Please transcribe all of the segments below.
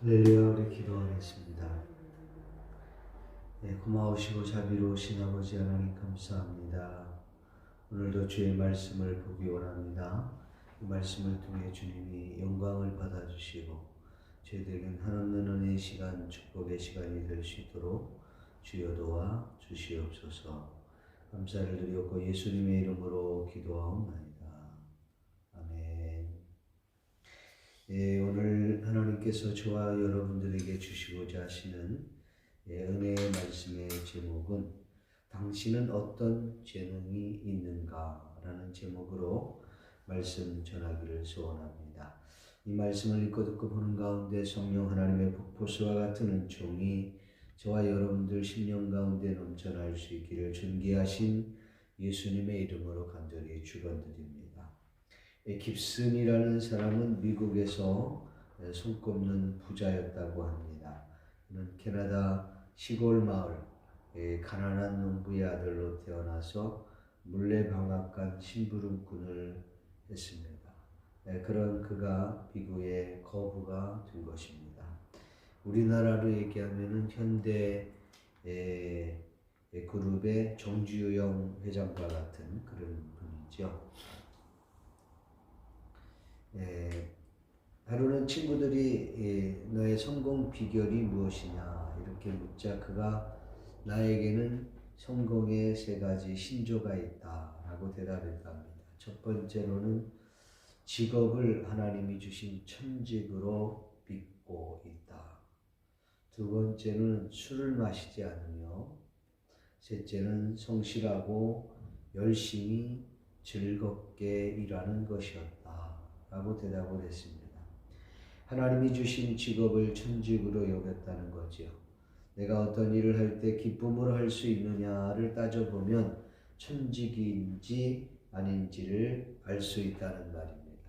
할렐루야. 우리 기도하겠습니다. 고마우시고 자비로우신 아버지 하나님 감사합니다. 오늘도 주의 말씀을 보기 원합니다. 이 말씀을 통해 주님이 영광을 받아주시고 저희들에겐 한없는 은혜의 시간, 축복의 시간이 될 수 있도록 주여 도와 주시옵소서. 감사를 드리옵고 예수님의 이름으로 기도하옵나이다. 오늘 하나님께서 저와 여러분들에게 주시고자 하시는 은혜의 말씀의 제목은 당신은 어떤 재능이 있는가? 라는 제목으로 말씀 전하기를 소원합니다. 이 말씀을 읽고 듣고 보는 가운데 성령 하나님의 폭포수와 같은 은총이 저와 여러분들 심령 가운데 넘쳐날 수 있기를 존귀하신 예수님의 이름으로 간절히 축원드립니다. 깁슨이라는 사람은 미국에서 손꼽는 부자였다고 합니다. 그는 캐나다 시골 마을 가난한 농부의 아들로 태어나서 물레방앗간 심부름꾼을 했습니다. 그런 그가 비구의 거부가 된 것입니다. 우리나라로 얘기하면 현대 그룹의 정주영 회장과 같은 그런 분이죠. 하루는 친구들이 너의 성공 비결이 무엇이냐 이렇게 묻자 그가 나에게는 성공의 세 가지 신조가 있다 라고 대답했답니다. 첫 번째로는 직업을 하나님이 주신 천직으로 믿고 있다. 두 번째는 술을 마시지 않으며 셋째는 성실하고 열심히 즐겁게 일하는 것이었다 라고 대답을 했습니다. 하나님이 주신 직업을 천직으로 여겼다는 거죠. 내가 어떤 일을 할 때 기쁨으로 할 수 있느냐를 따져보면 천직인지 아닌지를 알 수 있다는 말입니다.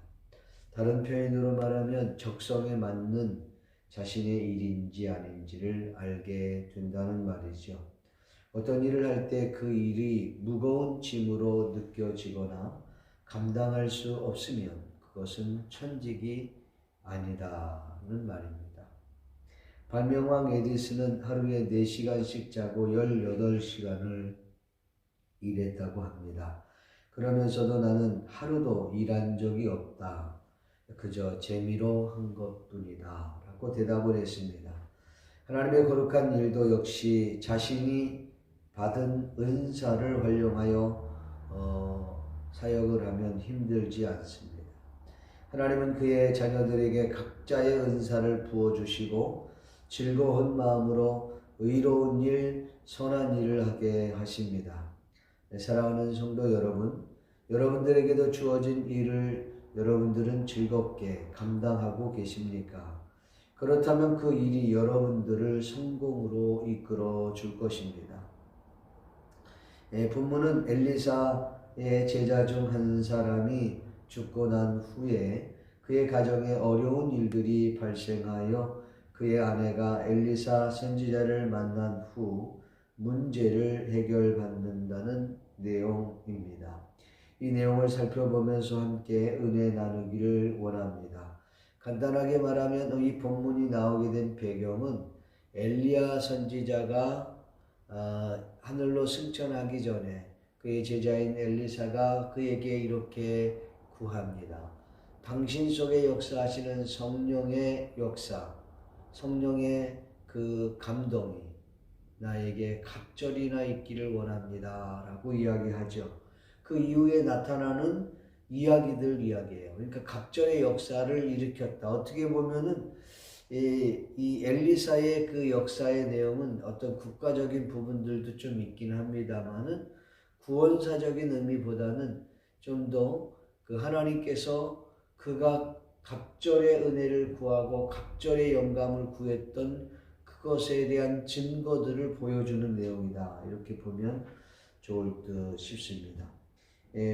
다른 표현으로 말하면 적성에 맞는 자신의 일인지 아닌지를 알게 된다는 말이죠. 어떤 일을 할 때 그 일이 무거운 짐으로 느껴지거나 감당할 수 없으면 그것은 천직이 아니라는 말입니다. 발명왕 에디슨은 하루에 4시간씩 자고 18시간을 일했다고 합니다. 그러면서도 나는 하루도 일한 적이 없다. 그저 재미로 한 것뿐이다 라고 대답을 했습니다. 하나님의 거룩한 일도 역시 자신이 받은 은사를 활용하여 사역을 하면 힘들지 않습니다. 하나님은 그의 자녀들에게 각자의 은사를 부어주시고 즐거운 마음으로 의로운 일, 선한 일을 하게 하십니다. 사랑하는 성도 여러분, 여러분들에게도 주어진 일을 여러분들은 즐겁게 감당하고 계십니까? 그렇다면 그 일이 여러분들을 성공으로 이끌어 줄 것입니다. 본문은 엘리사의 제자 중 한 사람이 죽고 난 후에 그의 가정에 어려운 일들이 발생하여 그의 아내가 엘리사 선지자를 만난 후 문제를 해결받는다는 내용입니다. 이 내용을 살펴보면서 함께 은혜 나누기를 원합니다. 간단하게 말하면 이 본문이 나오게 된 배경은 엘리야 선지자가 하늘로 승천하기 전에 그의 제자인 엘리사가 그에게 이렇게 구합니다. 당신 속에 역사하시는 성령의 역사, 성령의 그 감동이 나에게 각절이나 있기를 원합니다 라고 이야기하죠. 그 이후에 나타나는 이야기예요. 그러니까 각절의 역사를 일으켰다. 어떻게 보면은 이 엘리사의 그 역사의 내용은 어떤 국가적인 부분들도 좀 있긴 합니다만은 구원사적인 의미보다는 좀 더 그 하나님께서 그가 각절의 은혜를 구하고 각절의 영감을 구했던 그것에 대한 증거들을 보여주는 내용이다. 이렇게 보면 좋을 듯 싶습니다.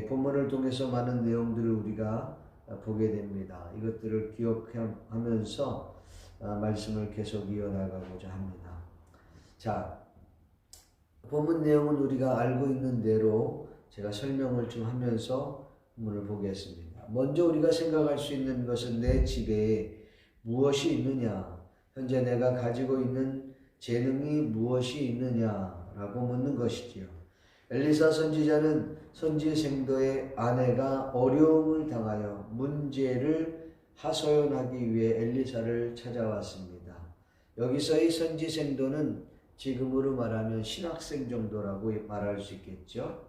본문을 통해서 많은 내용들을 우리가 보게 됩니다. 이것들을 기억하면서 말씀을 계속 이어나가고자 합니다. 자, 본문 내용은 우리가 알고 있는 대로 제가 설명을 좀 하면서 본문을 보겠습니다. 먼저 우리가 생각할 수 있는 것은 내 집에 무엇이 있느냐, 현재 내가 가지고 있는 재능이 무엇이 있느냐라고 묻는 것이지요. 엘리사 선지자는 선지생도의 아내가 어려움을 당하여 문제를 하소연하기 위해 엘리사를 찾아왔습니다. 여기서의 선지생도는 지금으로 말하면 신학생 정도라고 말할 수 있겠죠.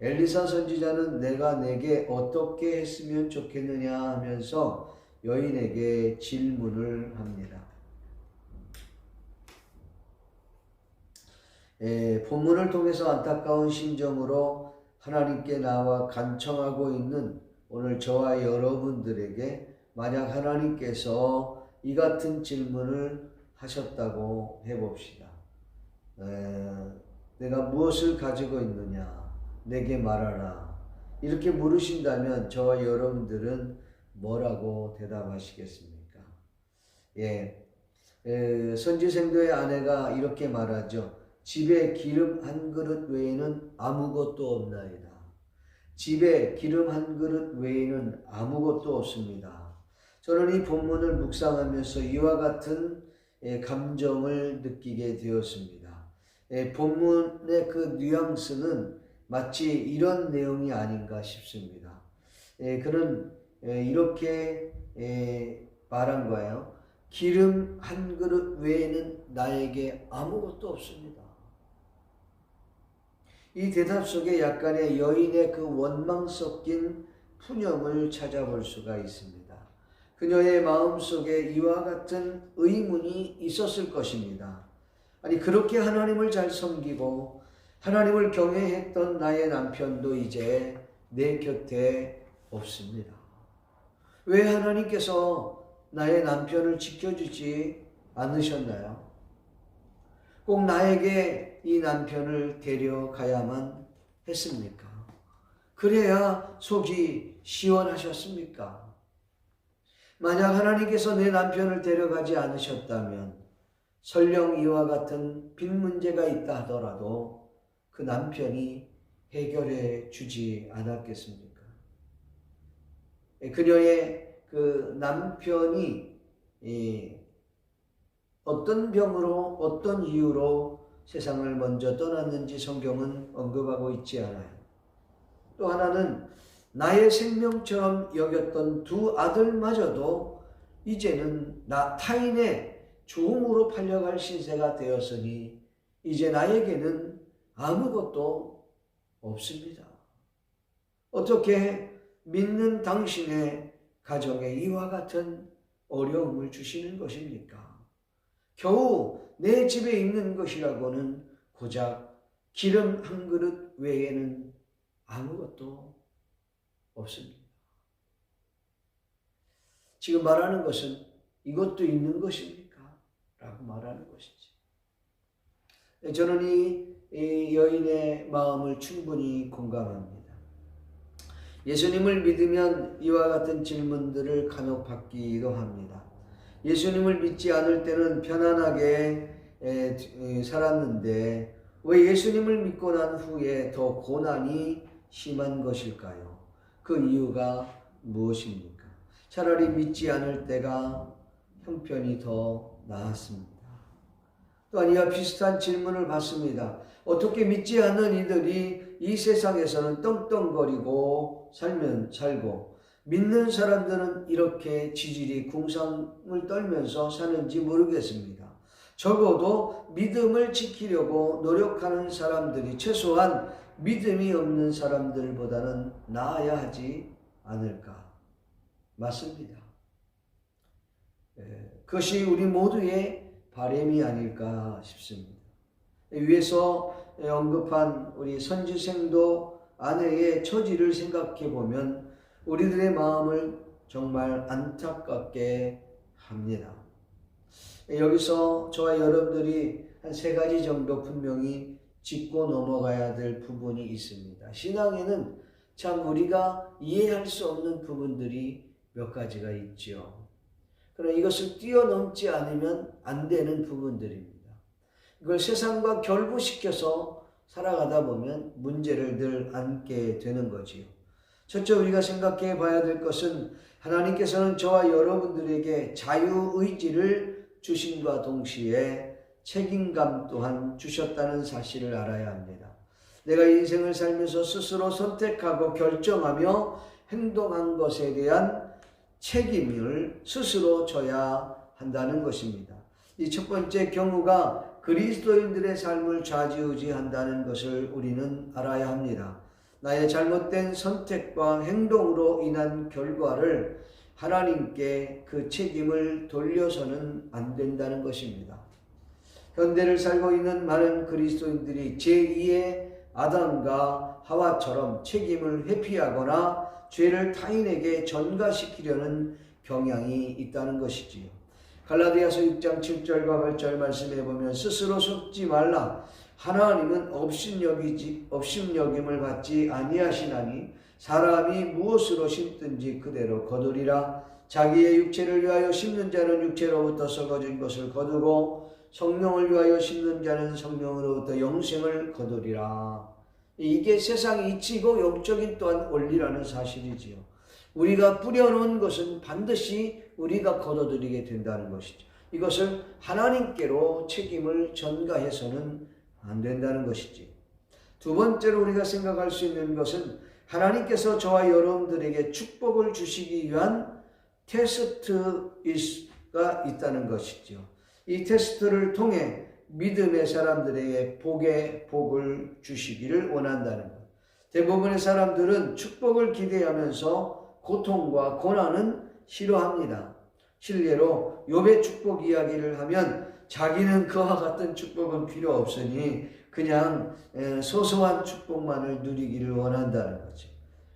엘리사 선지자는 내가 내게 어떻게 했으면 좋겠느냐 하면서 여인에게 질문을 합니다. 본문을 통해서 안타까운 심정으로 하나님께 나와 간청하고 있는 오늘 저와 여러분들에게 만약 하나님께서 이 같은 질문을 하셨다고 해봅시다. 내가 무엇을 가지고 있느냐? 내게 말하라. 이렇게 물으신다면 저와 여러분들은 뭐라고 대답하시겠습니까? 선지생도의 아내가 이렇게 말하죠. 집에 기름 한 그릇 외에는 아무것도 없나이다. 집에 기름 한 그릇 외에는 아무것도 없습니다. 저는 이 본문을 묵상하면서 이와 같은 감정을 느끼게 되었습니다. 본문의 그 뉘앙스는 마치 이런 내용이 아닌가 싶습니다. 그는 이렇게 말한 거예요. 기름 한 그릇 외에는 나에게 아무것도 없습니다. 이 대답 속에 약간의 여인의 그 원망 섞인 푸념을 찾아볼 수가 있습니다. 그녀의 마음속에 이와 같은 의문이 있었을 것입니다. 아니, 그렇게 하나님을 잘 섬기고 하나님을 경외했던 나의 남편도 이제 내 곁에 없습니다. 왜 하나님께서 나의 남편을 지켜주지 않으셨나요? 꼭 나에게 이 남편을 데려가야만 했습니까? 그래야 속이 시원하셨습니까? 만약 하나님께서 내 남편을 데려가지 않으셨다면 설령 이와 같은 빚 문제가 있다 하더라도 그 남편이 해결해 주지 않았겠습니까? 그녀의 그 남편이 어떤 병으로 어떤 이유로 세상을 먼저 떠났는지 성경은 언급하고 있지 않아요. 또 하나는 나의 생명처럼 여겼던 두 아들마저도 이제는 타인의 종으로 팔려갈 신세가 되었으니 이제 나에게는 아무것도 없습니다. 어떻게 믿는 당신의 가정에 이와 같은 어려움을 주시는 것입니까? 겨우 내 집에 있는 것이라고는 고작 기름 한 그릇 외에는 아무것도 없습니다. 지금 말하는 것은 이것도 있는 것입니까? 라고 말하는 것이지. 저는 이 여인의 마음을 충분히 공감합니다. 예수님을 믿으면 이와 같은 질문들을 간혹 받기도 합니다. 예수님을 믿지 않을 때는 편안하게 살았는데 왜 예수님을 믿고 난 후에 더 고난이 심한 것일까요? 그 이유가 무엇입니까? 차라리 믿지 않을 때가 형편이 더 나았습니다. 또한 이와 비슷한 질문을 받습니다. 어떻게 믿지 않는 이들이 이 세상에서는 떵떵거리고 살고 믿는 사람들은 이렇게 지질이 궁상을 떨면서 사는지 모르겠습니다. 적어도 믿음을 지키려고 노력하는 사람들이 최소한 믿음이 없는 사람들보다는 나아야 하지 않을까? 맞습니다. 그것이 우리 모두의 바람이 아닐까 싶습니다. 위에서 언급한 우리 선지생도 아내의 처지를 생각해 보면 우리들의 마음을 정말 안타깝게 합니다. 여기서 저와 여러분들이 한 3가지 정도 분명히 짚고 넘어가야 될 부분이 있습니다. 신앙에는 참 우리가 이해할 수 없는 부분들이 몇 가지가 있죠. 그러나 이것을 뛰어넘지 않으면 안 되는 부분들입니다. 이걸 세상과 결부시켜서 살아가다 보면 문제를 늘 안게 되는 거지요. 첫째, 우리가 생각해 봐야 될 것은 하나님께서는 저와 여러분들에게 자유의지를 주심과 동시에 책임감 또한 주셨다는 사실을 알아야 합니다. 내가 인생을 살면서 스스로 선택하고 결정하며 행동한 것에 대한 책임을 스스로 져야 한다는 것입니다. 이 첫 번째 경우가 그리스도인들의 삶을 좌지우지한다는 것을 우리는 알아야 합니다. 나의 잘못된 선택과 행동으로 인한 결과를 하나님께 그 책임을 돌려서는 안 된다는 것입니다. 현대를 살고 있는 많은 그리스도인들이 제2의 아담과 하와처럼 책임을 회피하거나 죄를 타인에게 전가시키려는 경향이 있다는 것이지요. 갈라디아서 6장 7절과 8절 말씀해 보면 스스로 속지 말라. 하나님은 업신여김을 받지 아니하시나니 사람이 무엇으로 심든지 그대로 거두리라. 자기의 육체를 위하여 심는 자는 육체로부터 썩어진 것을 거두고 성령을 위하여 심는 자는 성령으로부터 영생을 거두리라. 이게 세상이 이치고 영적인 또한 원리라는 사실이지요. 우리가 뿌려놓은 것은 반드시 우리가 거둬들이게 된다는 것이죠. 이것을 하나님께로 책임을 전가해서는 안 된다는 것이지. 두 번째로 우리가 생각할 수 있는 것은 하나님께서 저와 여러분들에게 축복을 주시기 위한 테스트가 있다는 것이죠. 이 테스트를 통해 믿음의 사람들에게 복을 주시기를 원한다는 것. 대부분의 사람들은 축복을 기대하면서 고통과 고난은 싫어합니다. 실례로 욥의 축복 이야기를 하면 자기는 그와 같은 축복은 필요 없으니 그냥 소소한 축복만을 누리기를 원한다는 거죠.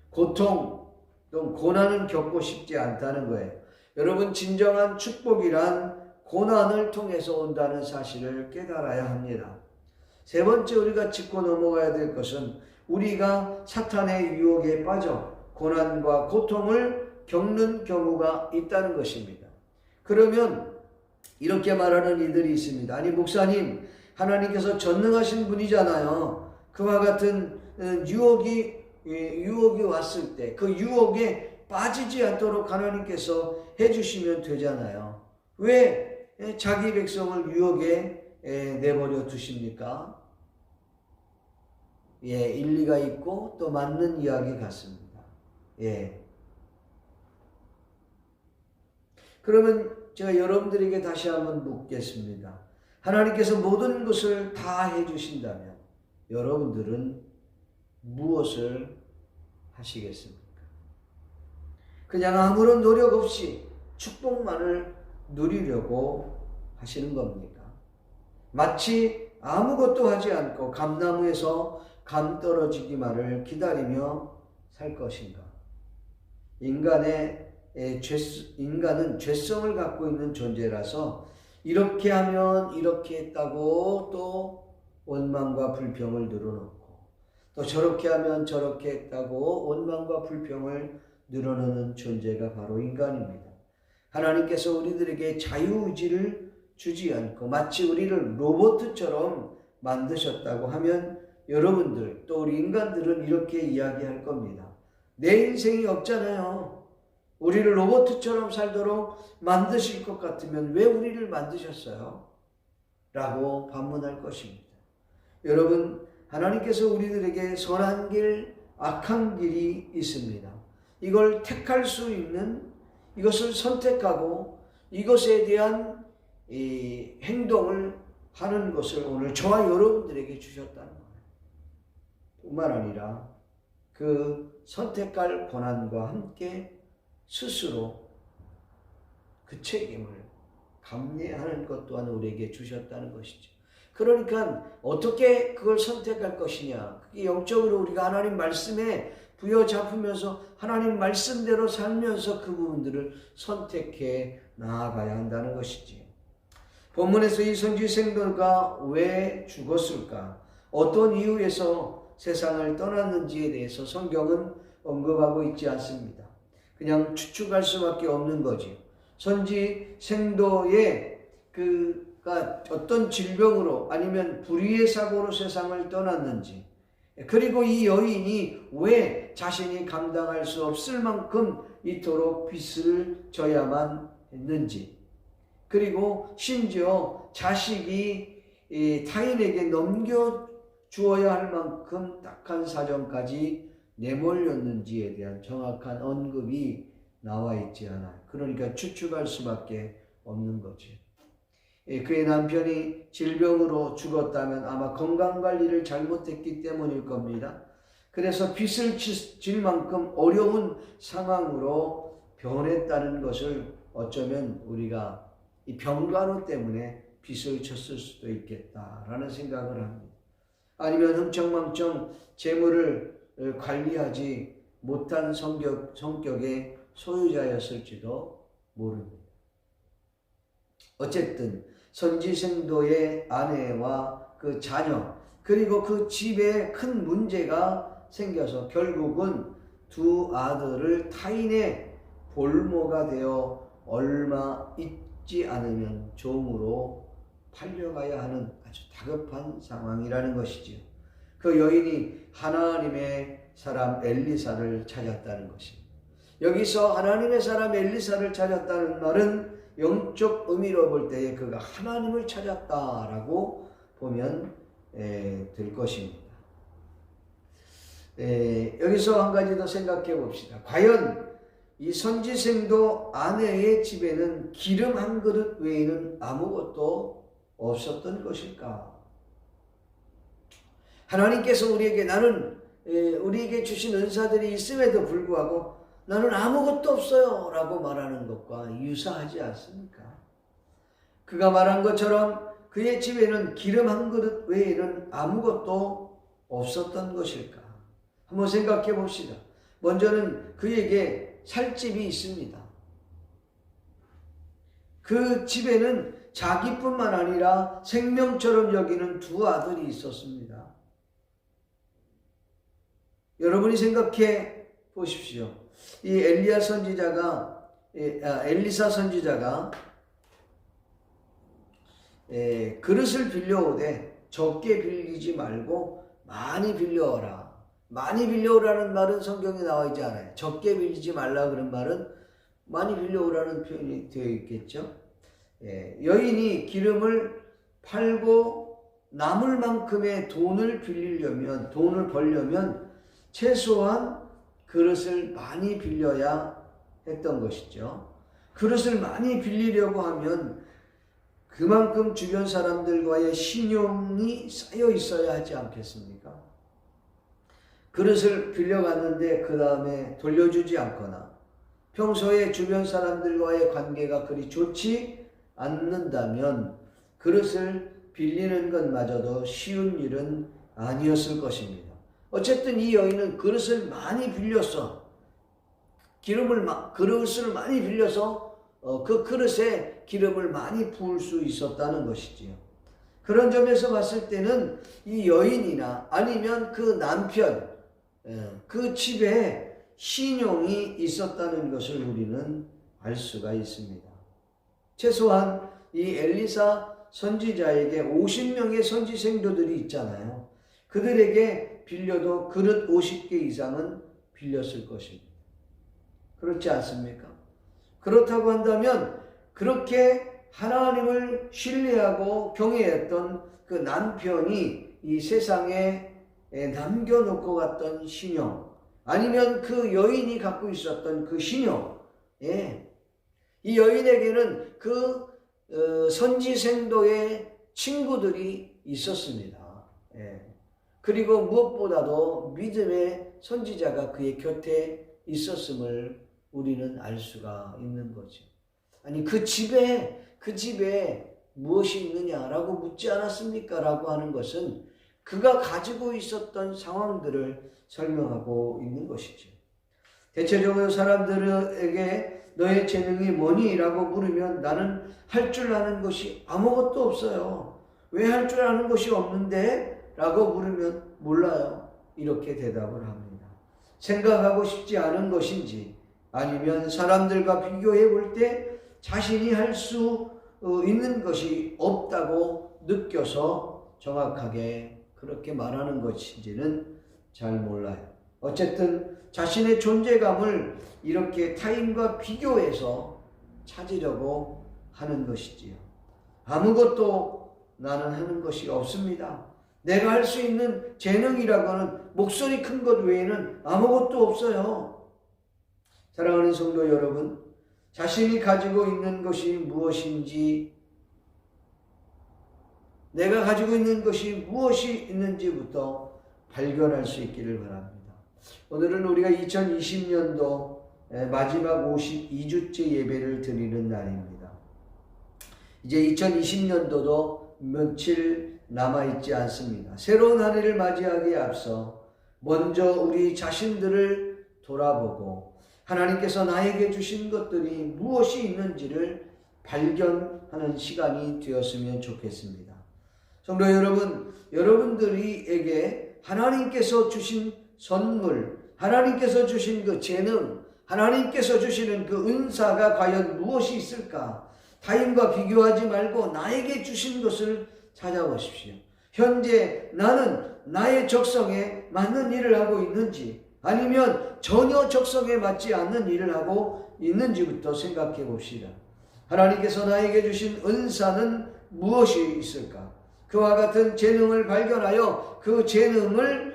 고통, 또 고난은 겪고 싶지 않다는 거예요. 여러분, 진정한 축복이란 고난을 통해서 온다는 사실을 깨달아야 합니다. 세 번째 우리가 짚고 넘어가야 될 것은 우리가 사탄의 유혹에 빠져 고난과 고통을 겪는 경우가 있다는 것입니다. 그러면 이렇게 말하는 이들이 있습니다. 아니 목사님, 하나님께서 전능하신 분이잖아요. 그와 같은 유혹이 왔을 때 그 유혹에 빠지지 않도록 하나님께서 해주시면 되잖아요. 왜 자기 백성을 유혹에 내버려 두십니까? 일리가 있고 또 맞는 이야기 같습니다. 그러면 제가 여러분들에게 다시 한번 묻겠습니다. 하나님께서 모든 것을 다 해주신다면 여러분들은 무엇을 하시겠습니까? 그냥 아무런 노력 없이 축복만을 누리려고 하시는 겁니까? 마치 아무것도 하지 않고 감나무에서 감 떨어지기만을 기다리며 살 것인가? 인간은 죄성을 갖고 있는 존재라서 이렇게 하면 이렇게 했다고 또 원망과 불평을 늘어놓고 또 저렇게 하면 저렇게 했다고 원망과 불평을 늘어놓는 존재가 바로 인간입니다. 하나님께서 우리들에게 자유의지를 주지 않고 마치 우리를 로봇처럼 만드셨다고 하면 여러분들 또 우리 인간들은 이렇게 이야기할 겁니다. 내 인생이 없잖아요. 우리를 로봇처럼 살도록 만드실 것 같으면 왜 우리를 만드셨어요? 라고 반문할 것입니다. 여러분, 하나님께서 우리들에게 선한 길, 악한 길이 있습니다. 이걸 택할 수 있는, 이것을 선택하고 이것에 대한 행동을 하는 것을 오늘 저와 여러분들에게 주셨다는 거예요. 뿐만 아니라 그 선택할 권한과 함께 스스로 그 책임을 감내하는 것 또한 우리에게 주셨다는 것이죠. 그러니까 어떻게 그걸 선택할 것이냐. 그게 영적으로 우리가 하나님 말씀에 부여잡으면서 하나님 말씀대로 살면서 그 부분들을 선택해 나아가야 한다는 것이지. 본문에서 이 선지생도가 왜 죽었을까? 어떤 이유에서 세상을 떠났는지에 대해서 성경은 언급하고 있지 않습니다. 그냥 추측할 수밖에 없는 거지. 선지생도의 그가 어떤 질병으로 아니면 불의의 사고로 세상을 떠났는지, 그리고 이 여인이 왜 자신이 감당할 수 없을 만큼 이토록 빚을 져야만 했는지, 그리고 심지어 자식이 타인에게 넘겨주어야 할 만큼 딱한 사정까지 내몰렸는지에 대한 정확한 언급이 나와 있지 않아요. 그러니까 추측할 수밖에 없는 거지. 그의 남편이 질병으로 죽었다면 아마 건강관리를 잘못했기 때문일 겁니다. 그래서 빚을 질 만큼 어려운 상황으로 변했다는 것을 어쩌면 우리가 이 병간호 때문에 빚을 졌을 수도 있겠다라는 생각을 합니다. 아니면 흥청망청 재물을 관리하지 못한 성격의 소유자였을지도 모릅니다. 어쨌든 선지생도의 아내와 그 자녀, 그리고 그 집에 큰 문제가 생겨서 결국은 두 아들을 타인의 볼모가 되어 얼마 있지 않으면 종으로 팔려가야 하는 아주 다급한 상황이라는 것이지요. 그 여인이 하나님의 사람 엘리사를 찾았다는 것입니다. 여기서 하나님의 사람 엘리사를 찾았다는 말은 영적 의미로 볼 때에 그가 하나님을 찾았다라고 보면 될 것입니다. 여기서 한 가지 더 생각해 봅시다. 과연 이 선지생도 아내의 집에는 기름 한 그릇 외에는 아무것도 없었던 것일까? 하나님께서 우리에게 주신 은사들이 있음에도 불구하고 나는 아무것도 없어요 라고 말하는 것과 유사하지 않습니까? 그가 말한 것처럼 그의 집에는 기름 한 그릇 외에는 아무것도 없었던 것일까? 한번 생각해 봅시다. 먼저는 그에게 살 집이 있습니다. 그 집에는 자기뿐만 아니라 생명처럼 여기는 두 아들이 있었습니다. 여러분이 생각해 보십시오. 이 엘리사 선지자가 그릇을 빌려오되 적게 빌리지 말고 많이 빌려오라. 많이 빌려오라는 말은 성경에 나와 있지 않아요. 적게 빌리지 말라 그런 말은 많이 빌려오라는 표현이 되어 있겠죠. 여인이 기름을 팔고 남을 만큼의 돈을 벌려면 최소한 그릇을 많이 빌려야 했던 것이죠. 그릇을 많이 빌리려고 하면 그만큼 주변 사람들과의 신용이 쌓여 있어야 하지 않겠습니까? 그릇을 빌려갔는데 그 다음에 돌려주지 않거나 평소에 주변 사람들과의 관계가 그리 좋지 않는다면 그릇을 빌리는 것마저도 쉬운 일은 아니었을 것입니다. 어쨌든 이 여인은 그릇을 많이 빌려서 그릇을 많이 빌려서 그 그릇에 기름을 많이 부을 수 있었다는 것이지요. 그런 점에서 봤을 때는 이 여인이나 아니면 그 남편, 그 집에 신용이 있었다는 것을 우리는 알 수가 있습니다. 최소한 이 엘리사 선지자에게 50명의 선지생도들이 있잖아요. 그들에게 빌려도 그릇 50개 이상은 빌렸을 것입니다. 그렇지 않습니까? 그렇다고 한다면 그렇게 하나님을 신뢰하고 경외했던 그 남편이 이 세상에 남겨놓고 갔던 신용, 아니면 그 여인이 갖고 있었던 그 신용, 이 여인에게는 그 선지생도의 친구들이 있었습니다. 그리고 무엇보다도 믿음의 선지자가 그의 곁에 있었음을 우리는 알 수가 있는 거죠. 아니 그 집에 무엇이 있느냐라고 묻지 않았습니까? 라고 하는 것은 그가 가지고 있었던 상황들을 설명하고 있는 것이죠. 대체적으로 사람들에게 너의 재능이 뭐니? 라고 물으면 나는 할 줄 아는 것이 아무것도 없어요. 왜 할 줄 아는 것이 없는데? 라고 물으면 몰라요. 이렇게 대답을 합니다. 생각하고 싶지 않은 것인지 아니면 사람들과 비교해 볼 때 자신이 할 수 있는 것이 없다고 느껴서 정확하게 그렇게 말하는 것인지는 잘 몰라요. 어쨌든 자신의 존재감을 이렇게 타인과 비교해서 찾으려고 하는 것이지요. 아무것도 나는 하는 것이 없습니다. 내가 할 수 있는 재능이라고는 목소리 큰 것 외에는 아무것도 없어요. 사랑하는 성도 여러분, 자신이 가지고 있는 것이 무엇인지, 내가 가지고 있는 것이 무엇이 있는지부터 발견할 수 있기를 바랍니다. 오늘은 우리가 2020년도 마지막 52주째 예배를 드리는 날입니다. 이제 2020년도도 며칠 남아있지 않습니다. 새로운 한 해를 맞이하기에 앞서 먼저 우리 자신들을 돌아보고 하나님께서 나에게 주신 것들이 무엇이 있는지를 발견하는 시간이 되었으면 좋겠습니다. 성도 여러분, 여러분들에게 하나님께서 주신 선물, 하나님께서 주신 그 재능, 하나님께서 주시는 그 은사가 과연 무엇이 있을까? 타인과 비교하지 말고 나에게 주신 것을 찾아보십시오. 현재 나는 나의 적성에 맞는 일을 하고 있는지 아니면 전혀 적성에 맞지 않는 일을 하고 있는지부터 생각해 봅시다. 하나님께서 나에게 주신 은사는 무엇이 있을까? 그와 같은 재능을 발견하여 그 재능을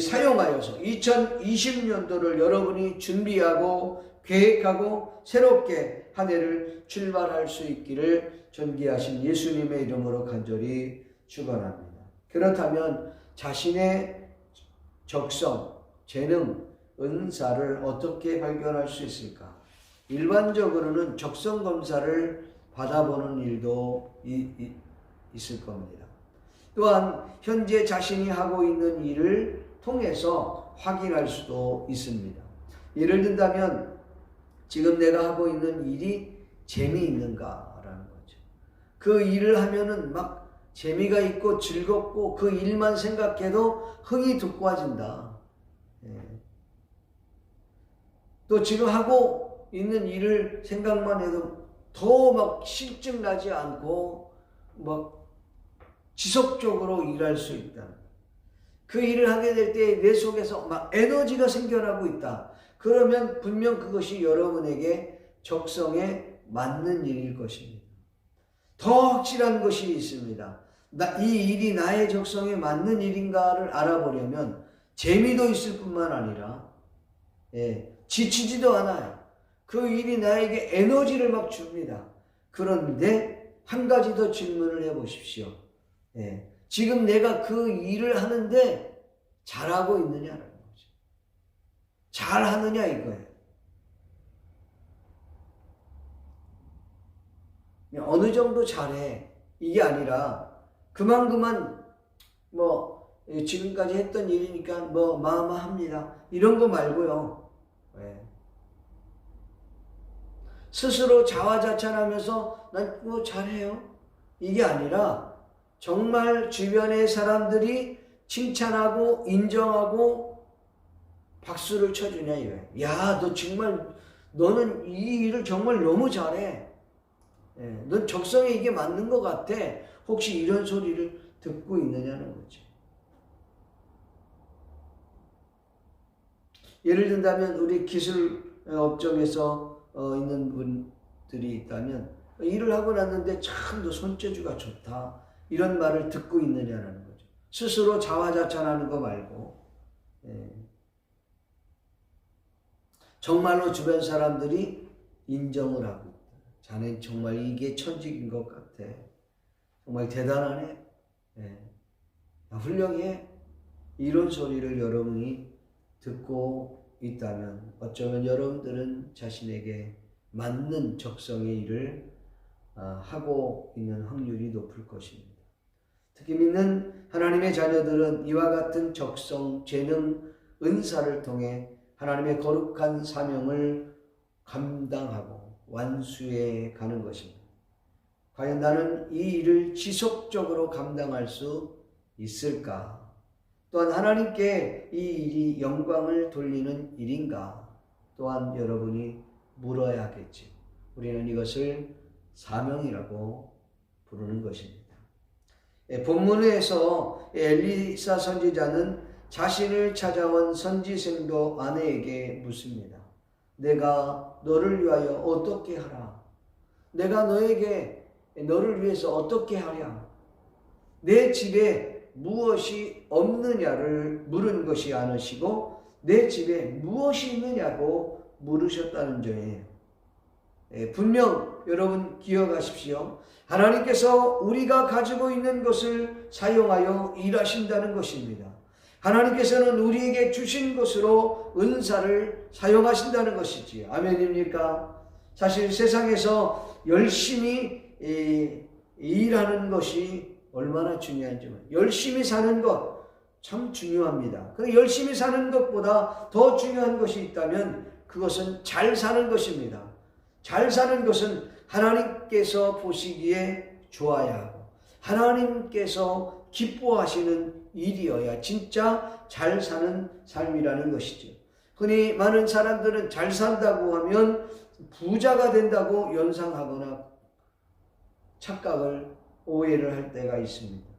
사용하여서 2020년도를 여러분이 준비하고 계획하고 새롭게 한 해를 출발할 수 있기를 존귀하신 예수님의 이름으로 간절히 축원합니다. 그렇다면 자신의 적성, 재능, 은사를 어떻게 발견할 수 있을까? 일반적으로는 적성 검사를 받아보는 일도 있을 겁니다. 또한 현재 자신이 하고 있는 일을 통해서 확인할 수도 있습니다. 예를 든다면 지금 내가 하고 있는 일이 재미있는가라는 거죠. 그 일을 하면은 막 재미가 있고 즐겁고 그 일만 생각해도 흥이 돋궈진다. 또 지금 하고 있는 일을 생각만 해도 더 막 실증나지 않고 막 지속적으로 일할 수 있다. 그 일을 하게 될 때 내 속에서 막 에너지가 생겨나고 있다. 그러면 분명 그것이 여러분에게 적성에 맞는 일일 것입니다. 더 확실한 것이 있습니다. 이 일이 나의 적성에 맞는 일인가를 알아보려면 재미도 있을 뿐만 아니라 지치지도 않아요. 그 일이 나에게 에너지를 막 줍니다. 그런데 한 가지 더 질문을 해보십시오. 지금 내가 그 일을 하는데 잘하고 있느냐라는 거죠. 잘하느냐 이거예요. 어느 정도 잘해 이게 아니라 그만 지금까지 했던 일이니까 마마합니다 이런 거 말고요. 스스로 자화자찬하면서 난 잘해요 이게 아니라 정말 주변의 사람들이 칭찬하고 인정하고 박수를 쳐주냐 이거예요. 야, 너 정말 너는 이 일을 정말 너무 잘해. 넌 적성에 이게 맞는 것 같아. 혹시 이런 소리를 듣고 있느냐는 거지. 예를 든다면 우리 기술 업종에서 있는 분들이 있다면 일을 하고 났는데 참 너 손재주가 좋다. 이런 말을 듣고 있느냐라는 거죠. 스스로 자화자찬하는 거 말고 정말로 주변 사람들이 인정을 하고 있다. 자넨 정말 이게 천직인 것 같아. 정말 대단하네. 훌륭해. 이런 소리를 여러분이 듣고 있다면 어쩌면 여러분들은 자신에게 맞는 적성의 일을 하고 있는 확률이 높을 것입니다. 특히 믿는 하나님의 자녀들은 이와 같은 적성, 재능, 은사를 통해 하나님의 거룩한 사명을 감당하고 완수해 가는 것입니다. 과연 나는 이 일을 지속적으로 감당할 수 있을까? 또한 하나님께 이 일이 영광을 돌리는 일인가? 또한 여러분이 물어야겠지. 우리는 이것을 사명이라고 부르는 것입니다. 본문에서 엘리사 선지자는 자신을 찾아온 선지생도 아내에게 묻습니다. 내가 너를 위하여 어떻게 하라? 내가 너를 위해서 어떻게 하랴? 내 집에 무엇이 없느냐를 물은 것이 아니시고 내 집에 무엇이 있느냐고 물으셨다는 점이에요. 분명 여러분 기억하십시오. 하나님께서 우리가 가지고 있는 것을 사용하여 일하신다는 것입니다. 하나님께서는 우리에게 주신 것으로 은사를 사용하신다는 것이지요. 아멘입니까? 사실 세상에서 열심히 일하는 것이 얼마나 중요한지, 열심히 사는 것 참 중요합니다. 그 열심히 사는 것보다 더 중요한 것이 있다면 그것은 잘 사는 것입니다. 잘 사는 것은 하나님께서 보시기에 좋아야 하고 하나님께서 기뻐하시는 일이어야 진짜 잘 사는 삶이라는 것이죠. 흔히 많은 사람들은 잘 산다고 하면 부자가 된다고 연상하거나 착각을 오해를 할 때가 있습니다.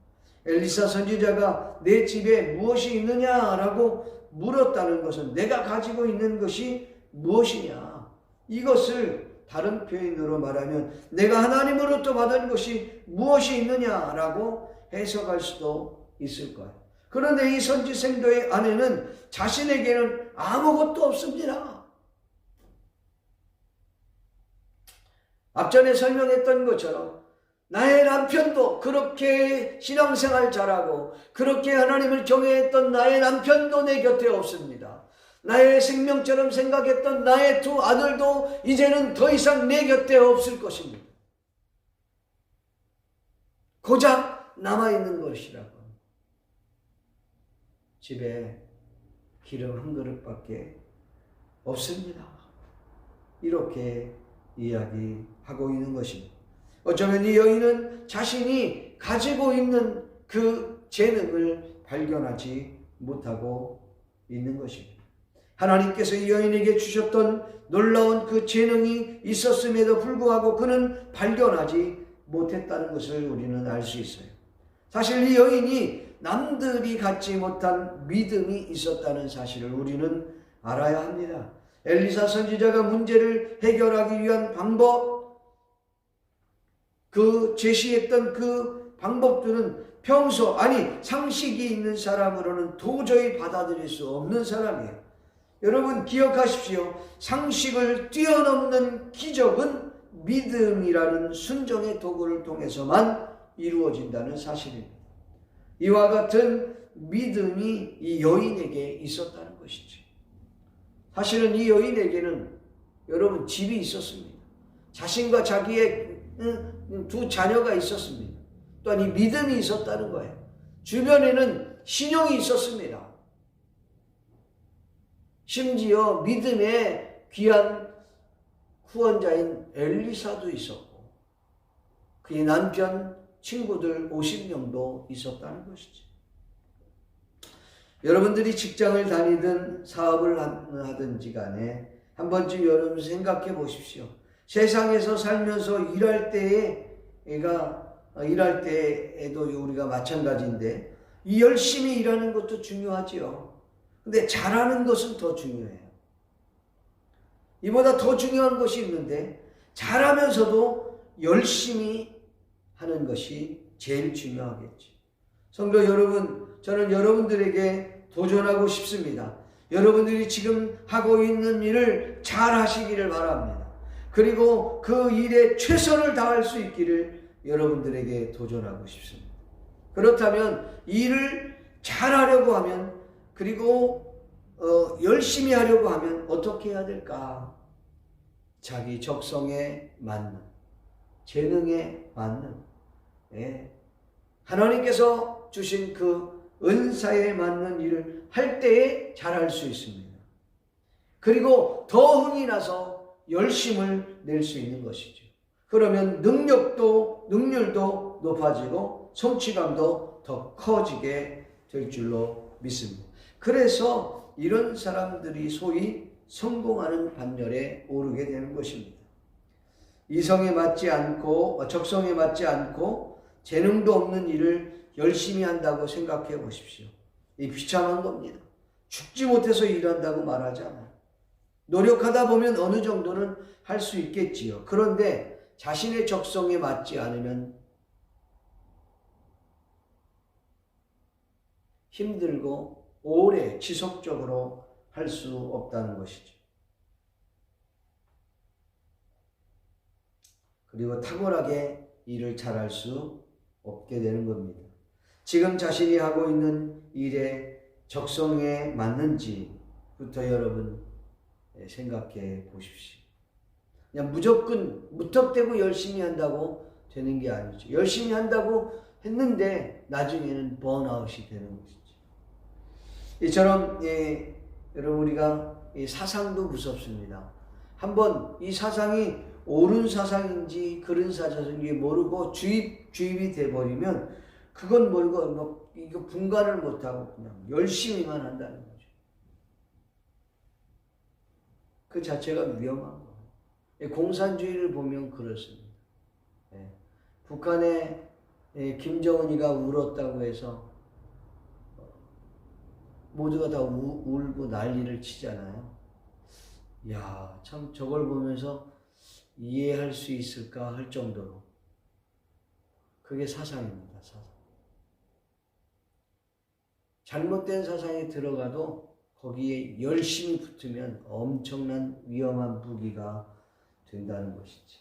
엘리사 선지자가 내 집에 무엇이 있느냐라고 물었다는 것은 내가 가지고 있는 것이 무엇이냐, 이것을 다른 표현으로 말하면 내가 하나님으로부터 받은 것이 무엇이 있느냐라고 해석할 수도 있을 거예요. 그런데 이 선지생도의 아내는 자신에게는 아무것도 없습니다. 앞전에 설명했던 것처럼 나의 남편도 그렇게 신앙생활 잘하고 그렇게 하나님을 경외했던 나의 남편도 내 곁에 없습니다. 나의 생명처럼 생각했던 나의 두 아들도 이제는 더 이상 내 곁에 없을 것입니다. 고작 남아있는 것이라고. 집에 기름 한 그릇밖에 없습니다. 이렇게 이야기하고 있는 것입니다. 어쩌면 이 여인은 자신이 가지고 있는 그 재능을 발견하지 못하고 있는 것입니다. 하나님께서 이 여인에게 주셨던 놀라운 그 재능이 있었음에도 불구하고 그는 발견하지 못했다는 것을 우리는 알 수 있어요. 사실 이 여인이 남들이 갖지 못한 믿음이 있었다는 사실을 우리는 알아야 합니다. 엘리사 선지자가 문제를 해결하기 위한 방법, 그 제시했던 그 방법들은 상식이 있는 사람으로는 도저히 받아들일 수 없는 사람이에요. 여러분 기억하십시오. 상식을 뛰어넘는 기적은 믿음이라는 순종의 도구를 통해서만 이루어진다는 사실입니다. 이와 같은 믿음이 이 여인에게 있었다는 것이죠. 사실은 이 여인에게는 여러분 집이 있었습니다. 자신과 자기의 두 자녀가 있었습니다. 또한 이 믿음이 있었다는 거예요. 주변에는 신용이 있었습니다. 심지어 믿음의 귀한 후원자인 엘리사도 있었고 그의 남편, 친구들 50명도 있었다는 것이죠. 여러분들이 직장을 다니든 사업을 하든지 간에 한 번쯤 여러분 생각해 보십시오. 세상에서 살면서 일할 때에도 우리가 마찬가지인데 이 열심히 일하는 것도 중요하지요. 근데 잘하는 것은 더 중요해요. 이보다 더 중요한 것이 있는데 잘하면서도 열심히 하는 것이 제일 중요하겠죠. 성도 여러분, 저는 여러분들에게 도전하고 싶습니다. 여러분들이 지금 하고 있는 일을 잘 하시기를 바랍니다. 그리고 그 일에 최선을 다할 수 있기를 여러분들에게 도전하고 싶습니다. 그렇다면 일을 잘하려고 하면 그리고 열심히 하려고 하면 어떻게 해야 될까? 자기 적성에 맞는, 재능에 맞는, 하나님께서 주신 그 은사에 맞는 일을 할 때에 잘할 수 있습니다. 그리고 더 흥이 나서 열심을 낼 수 있는 것이죠. 그러면 능률도 높아지고 성취감도 더 커지게 될 줄로 믿습니다. 그래서 이런 사람들이 소위 성공하는 반열에 오르게 되는 것입니다. 이성에 맞지 않고 적성에 맞지 않고 재능도 없는 일을 열심히 한다고 생각해 보십시오. 이 비참한 겁니다. 죽지 못해서 일한다고 말하지 않아요. 노력하다 보면 어느 정도는 할 수 있겠지요. 그런데 자신의 적성에 맞지 않으면 힘들고 오래 지속적으로 할 수 없다는 것이죠. 그리고 탁월하게 일을 잘할 수 없게 되는 겁니다. 지금 자신이 하고 있는 일의 적성에 맞는지부터 여러분 생각해 보십시오. 그냥 무조건 무턱대고 열심히 한다고 되는 게 아니죠. 열심히 한다고 했는데 나중에는 번아웃이 되는 것이죠. 이처럼 여러분 우리가 사상도 무섭습니다. 한번 이 사상이 옳은 사상인지 그른 사상인지 모르고 주입이 돼버리면 그건 모르고 이거 분간을 못하고 그냥 열심히만 한다는 거죠. 그 자체가 위험한 거예요. 공산주의를 보면 그렇습니다. 북한에 김정은이가 울었다고 해서 모두가 다 울고 난리를 치잖아요. 이야, 참 저걸 보면서 이해할 수 있을까 할 정도로 그게 사상입니다. 사상. 잘못된 사상에 들어가도 거기에 열심히 붙으면 엄청난 위험한 무기가 된다는 것이지.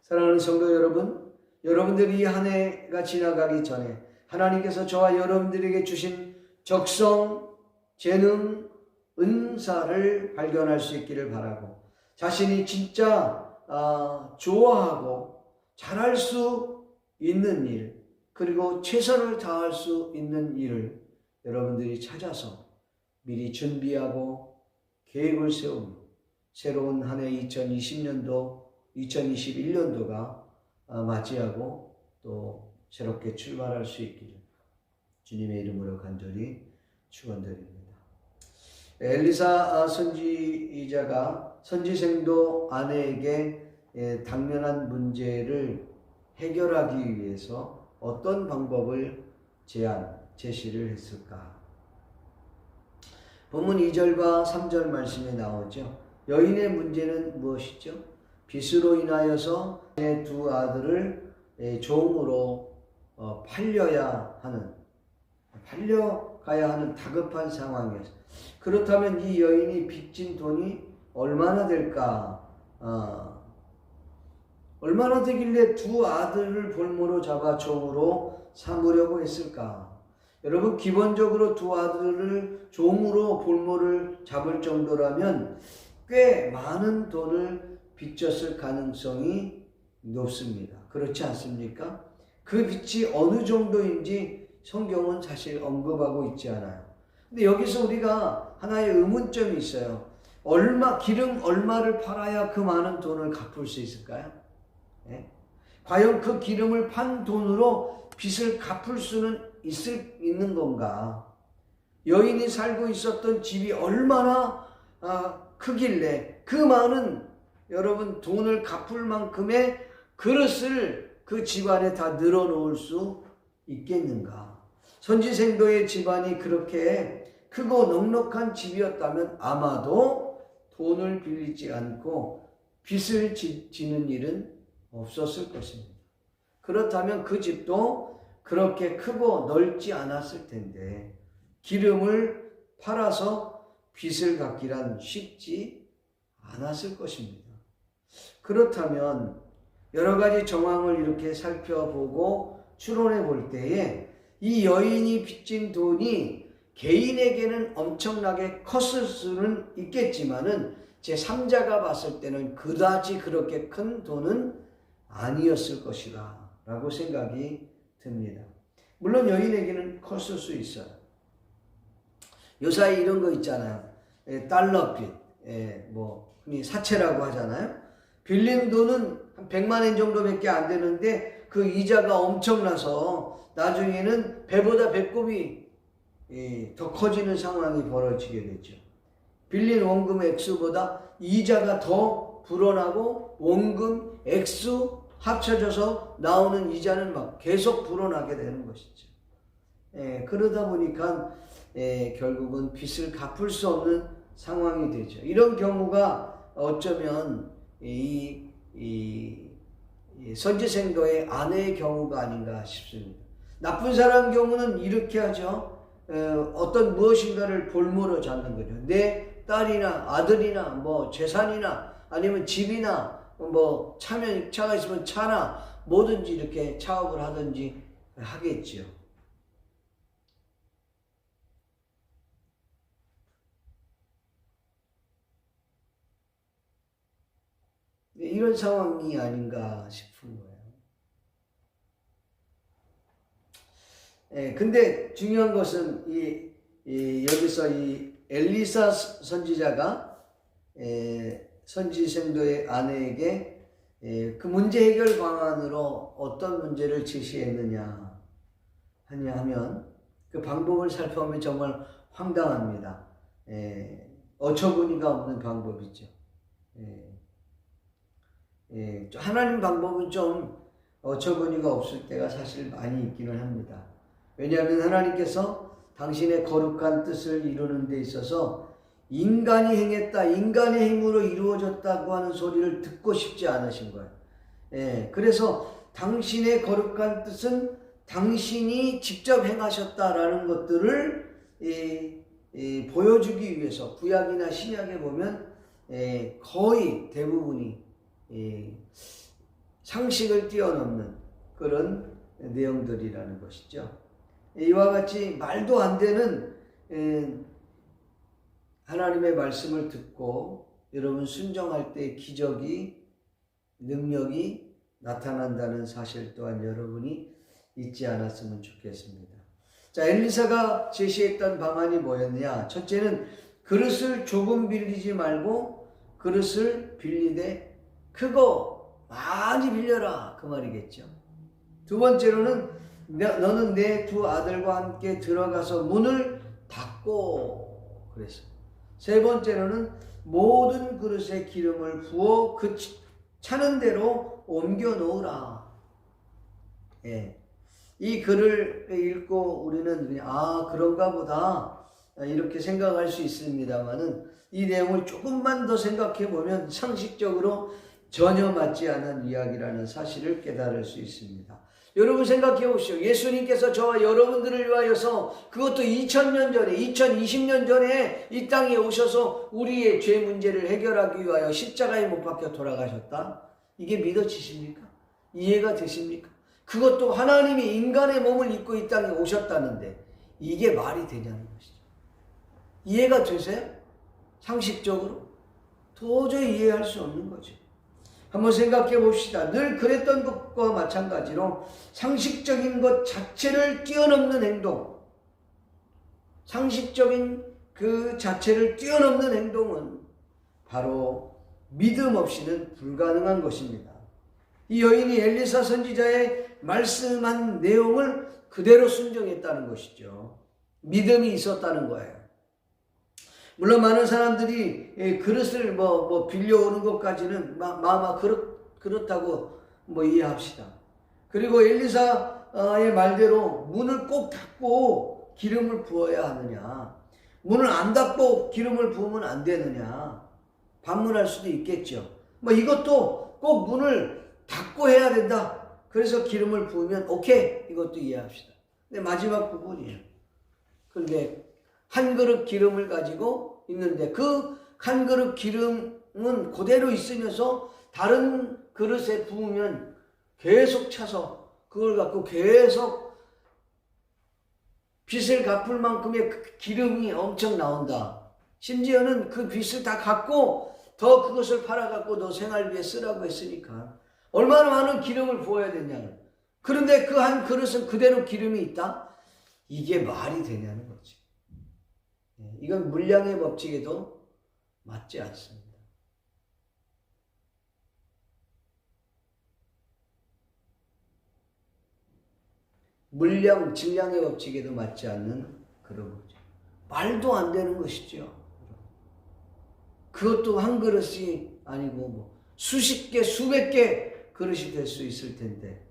사랑하는 성도 여러분, 여러분들이 한 해가 지나가기 전에 하나님께서 저와 여러분들에게 주신 적성, 재능, 은사를 발견할 수 있기를 바라고 자신이 진짜 좋아하고 잘할 수 있는 일 그리고 최선을 다할 수 있는 일을 여러분들이 찾아서 미리 준비하고 계획을 세우며 새로운 한 해 2020년도, 2021년도가 맞이하고 또 새롭게 출발할 수 있기를 주님의 이름으로 간절히 축원드립니다. 엘리사 선지자가 선지생도 아내에게 당면한 문제를 해결하기 위해서 어떤 방법을 제시를 했을까? 본문 2절과 3절 말씀에 나오죠. 여인의 문제는 무엇이죠? 빚으로 인하여서 두 아들을 종으로 팔려가야 하는 다급한 상황이었어요. 그렇다면 이 여인이 빚진 돈이 얼마나 될까? 얼마나 되길래 두 아들을 볼모로 잡아 종으로 삼으려고 했을까? 여러분, 기본적으로 두 아들을 종으로 볼모를 잡을 정도라면 꽤 많은 돈을 빚졌을 가능성이 높습니다. 그렇지 않습니까? 그 빚이 어느 정도인지 성경은 사실 언급하고 있지 않아요. 근데 여기서 우리가 하나의 의문점이 있어요. 기름 얼마를 팔아야 그 많은 돈을 갚을 수 있을까요? 과연 그 기름을 판 돈으로 빚을 갚을 수는 있는 건가? 여인이 살고 있었던 집이 얼마나 크길래 그 많은 여러분 돈을 갚을 만큼의 그릇을 그 집안에 다 늘어놓을 수 있겠는가? 선지생도의 집안이 그렇게 크고 넉넉한 집이었다면 아마도 돈을 빌리지 않고 빚을 지는 일은 없었을 것입니다. 그렇다면 그 집도 그렇게 크고 넓지 않았을 텐데 기름을 팔아서 빚을 갚기란 쉽지 않았을 것입니다. 그렇다면 여러 가지 정황을 이렇게 살펴보고 추론해 볼 때에 이 여인이 빚진 돈이 개인에게는 엄청나게 컸을 수는 있겠지만은 제3자가 봤을 때는 그다지 그렇게 큰 돈은 아니었을 것이다 라고 생각이 듭니다. 물론 여인에게는 컸을 수 있어요. 요사이 이런 거 있잖아요. 달러빚, 흔히 사채라고 하잖아요. 빌린 돈은 한 100만 원 정도밖에 안 되는데 그 이자가 엄청나서 나중에는 배보다 배꼽이 더 커지는 상황이 벌어지게 되죠. 빌린 원금 액수보다 이자가 더 불어나고 원금 액수 합쳐져서 나오는 이자는 막 계속 불어나게 되는 것이죠. 그러다 보니까 결국은 빚을 갚을 수 없는 상황이 되죠. 이런 경우가 어쩌면 이 선지생도의 아내의 경우가 아닌가 싶습니다. 나쁜 사람 경우는 이렇게 하죠. 어떤 무엇인가를 볼모로 잡는 거죠. 내 딸이나 아들이나 뭐 재산이나 아니면 집이나 뭐 차가 있으면 차나 뭐든지 이렇게 차업을 하든지 하겠죠. 이런 상황이 아닌가 싶은 거예요. 근데 중요한 것은 여기서 이 엘리사 선지자가 선지생도의 아내에게 그 문제 해결 방안으로 어떤 문제를 제시했느냐 하면 그 방법을 살펴보면 정말 황당합니다. 어처구니가 없는 방법이죠. 하나님 방법은 좀 어처구니가 없을 때가 사실 많이 있기는 합니다. 왜냐하면 하나님께서 당신의 거룩한 뜻을 이루는 데 있어서 인간이 행했다, 인간의 힘으로 이루어졌다고 하는 소리를 듣고 싶지 않으신 거예요. 그래서 당신의 거룩한 뜻은 당신이 직접 행하셨다라는 것들을 보여주기 위해서 구약이나 신약에 보면 거의 대부분이 상식을 뛰어넘는 그런 내용들이라는 것이죠. 이와 같이 말도 안 되는 하나님의 말씀을 듣고 여러분 순종할 때 기적이, 능력이 나타난다는 사실 또한 여러분이 잊지 않았으면 좋겠습니다. 자, 엘리사가 제시했던 방안이 뭐였냐? 첫째는 그릇을 조금 빌리지 말고 그릇을 빌리되 크고 많이 빌려라, 그 말이겠죠. 두 번째로는 너는 내 두 아들과 함께 들어가서 문을 닫고 그랬어. 세 번째로는 모든 그릇에 기름을 부어 그 차는 대로 옮겨 놓으라. 이 글을 읽고 우리는 그냥 그런가 보다 이렇게 생각할 수 있습니다만은 이 내용을 조금만 더 생각해 보면 상식적으로 전혀 맞지 않은 이야기라는 사실을 깨달을 수 있습니다. 여러분 생각해 보시오. 예수님께서 저와 여러분들을 위하여서 그것도 2000년 전에 2020년 전에 이 땅에 오셔서 우리의 죄 문제를 해결하기 위하여 십자가에 못 박혀 돌아가셨다. 이게 믿어지십니까? 이해가 되십니까? 그것도 하나님이 인간의 몸을 입고 이 땅에 오셨다는데 이게 말이 되냐는 것이죠. 이해가 되세요? 상식적으로? 도저히 이해할 수 없는 거죠. 한번 생각해 봅시다. 늘 그랬던 것과 마찬가지로 상식적인 것 자체를 뛰어넘는 행동, 상식적인 그 자체를 뛰어넘는 행동은 바로 믿음 없이는 불가능한 것입니다. 이 여인이 엘리사 선지자의 말씀한 내용을 그대로 순종했다는 것이죠. 믿음이 있었다는 거예요. 물론 많은 사람들이 그릇을 빌려오는 것까지는 그렇다고 이해합시다. 그리고 엘리사의 말대로 문을 꼭 닫고 기름을 부어야 하느냐, 문을 안 닫고 기름을 부으면 안 되느냐 반문할 수도 있겠죠. 이것도 꼭 문을 닫고 해야 된다. 그래서 기름을 부으면 오케이, 이것도 이해합시다. 근데 마지막 부분이에요. 그런데 한 그릇 기름을 가지고 있는데 그 한 그릇 기름은 그대로 있으면서 다른 그릇에 부으면 계속 차서 그걸 갖고 계속 빚을 갚을 만큼의 기름이 엄청 나온다. 심지어는 그 빚을 다 갚고 더 그것을 팔아갖고 너 생활비에 쓰라고 했으니까 얼마나 많은 기름을 부어야 되냐는. 그런데 그 한 그릇은 그대로 기름이 있다? 이게 말이 되냐는 거지. 이건 물량의 법칙에도 맞지 않습니다. 물량, 질량의 법칙에도 맞지 않는 그런 거죠. 말도 안 되는 것이죠. 그것도 한 그릇이 아니고 뭐 수십 개, 수백 개 그릇이 될 수 있을 텐데,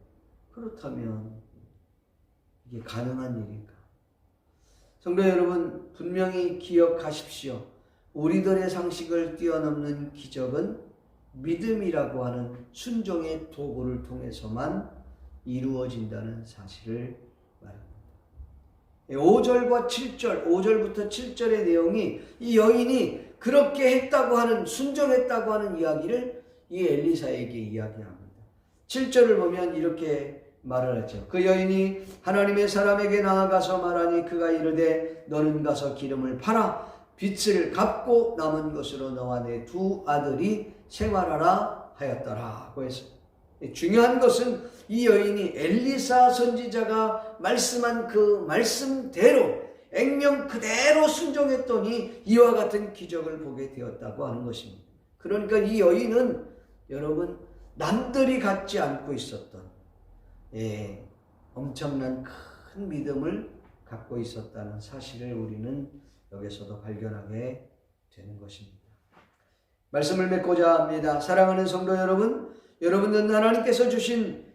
그렇다면 이게 가능한 일인가? 성도 여러분, 분명히 기억하십시오. 우리들의 상식을 뛰어넘는 기적은 믿음이라고 하는 순종의 도구를 통해서만 이루어진다는 사실을 말합니다. 5절과 7절, 5절부터 7절의 내용이 이 여인이 그렇게 했다고 하는, 순종했다고 하는 이야기를 이 엘리사에게 이야기합니다. 7절을 보면 이렇게 말을 하죠. 그 여인이 하나님의 사람에게 나아가서 말하니 그가 이르되 너는 가서 기름을 팔아 빚을 갚고 남은 것으로 너와 내 두 아들이 생활하라 하였더라. 그래서 중요한 것은 이 여인이 엘리사 선지자가 말씀한 그 말씀대로 액면 그대로 순종했더니 이와 같은 기적을 보게 되었다고 하는 것입니다. 그러니까 이 여인은 여러분 남들이 갖지 않고 있었던 엄청난 큰 믿음을 갖고 있었다는 사실을 우리는 여기서도 발견하게 되는 것입니다. 말씀을 맺고자 합니다. 사랑하는 성도 여러분, 여러분은 하나님께서 주신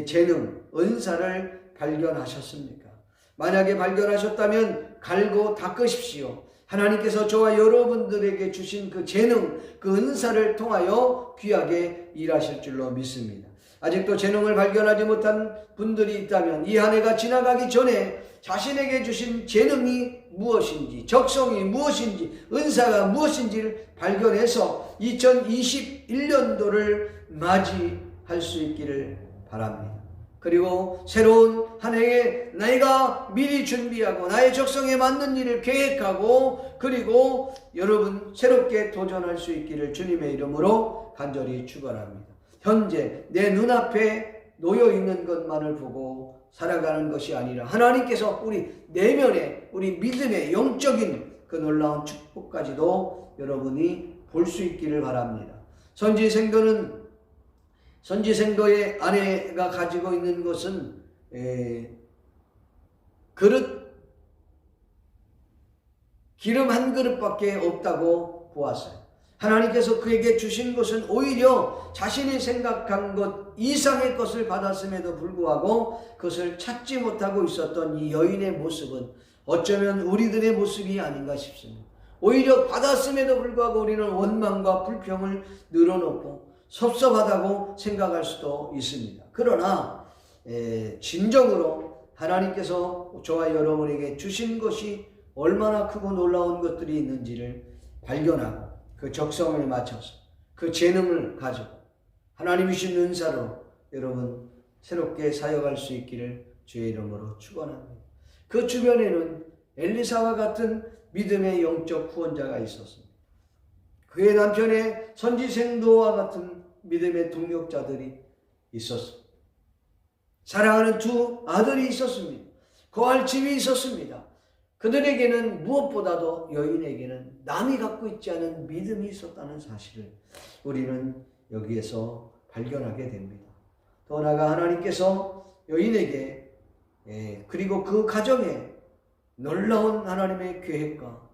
재능, 은사를 발견하셨습니까? 만약에 발견하셨다면 갈고 닦으십시오. 하나님께서 저와 여러분들에게 주신 그 재능, 그 은사를 통하여 귀하게 일하실 줄로 믿습니다. 아직도 재능을 발견하지 못한 분들이 있다면 이 한 해가 지나가기 전에 자신에게 주신 재능이 무엇인지, 적성이 무엇인지, 은사가 무엇인지를 발견해서 2021년도를 맞이할 수 있기를 바랍니다. 그리고 새로운 한 해에 내가 미리 준비하고 나의 적성에 맞는 일을 계획하고 그리고 여러분 새롭게 도전할 수 있기를 주님의 이름으로 간절히 축원합니다. 현재 내 눈앞에 놓여있는 것만을 보고 살아가는 것이 아니라 하나님께서 우리 내면에 우리 믿음의 영적인 그 놀라운 축복까지도 여러분이 볼 수 있기를 바랍니다. 선지생도의 아내가 가지고 있는 것은 기름 한 그릇밖에 없다고 보았어요. 하나님께서 그에게 주신 것은 오히려 자신이 생각한 것 이상의 것을 받았음에도 불구하고 그것을 찾지 못하고 있었던 이 여인의 모습은 어쩌면 우리들의 모습이 아닌가 싶습니다. 오히려 받았음에도 불구하고 우리는 원망과 불평을 늘어놓고 섭섭하다고 생각할 수도 있습니다. 그러나 진정으로 하나님께서 저와 여러분에게 주신 것이 얼마나 크고 놀라운 것들이 있는지를 발견하고 그 적성을 맞춰서 그 재능을 가지고 하나님이 주신 은사로 여러분 새롭게 사역할 수 있기를 주의 이름으로 축원합니다. 그 주변에는 엘리사와 같은 믿음의 영적 후원자가 있었습니다. 그의 남편의 선지생도와 같은 믿음의 동력자들이 있었습니다. 사랑하는 두 아들이 있었습니다. 거할 집이 있었습니다. 그들에게는 무엇보다도 여인에게는 남이 갖고 있지 않은 믿음이 있었다는 사실을 우리는 여기에서 발견하게 됩니다. 더 나아가 하나님께서 여인에게 그리고 그 가정에 놀라운 하나님의 계획과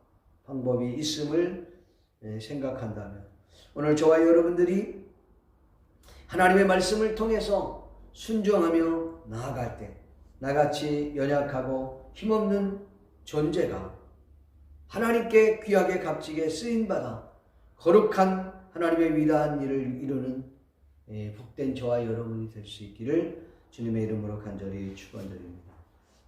방법이 있음을 생각한다면 오늘 저와 여러분들이 하나님의 말씀을 통해서 순종하며 나아갈 때 나같이 연약하고 힘없는 존재가 하나님께 귀하게 값지게 쓰임받아 거룩한 하나님의 위대한 일을 이루는 복된 저와 여러분이 될 수 있기를 주님의 이름으로 간절히 축원드립니다.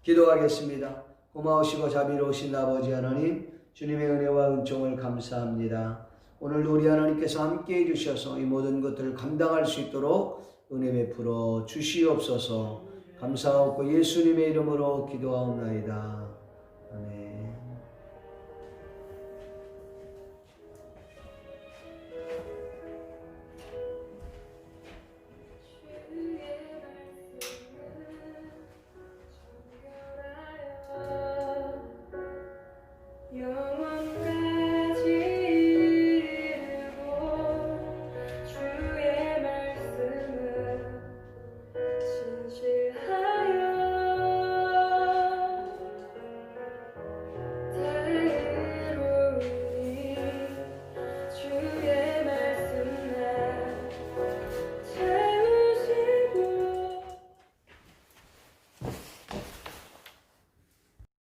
기도하겠습니다. 고마우시고 자비로우신 아버지 하나님, 주님의 은혜와 은총을 감사합니다. 오늘도 우리 하나님께서 함께해 주셔서 이 모든 것들을 감당할 수 있도록 은혜 베풀어 주시옵소서. 감사하고 예수님의 이름으로 기도하옵나이다. 아멘.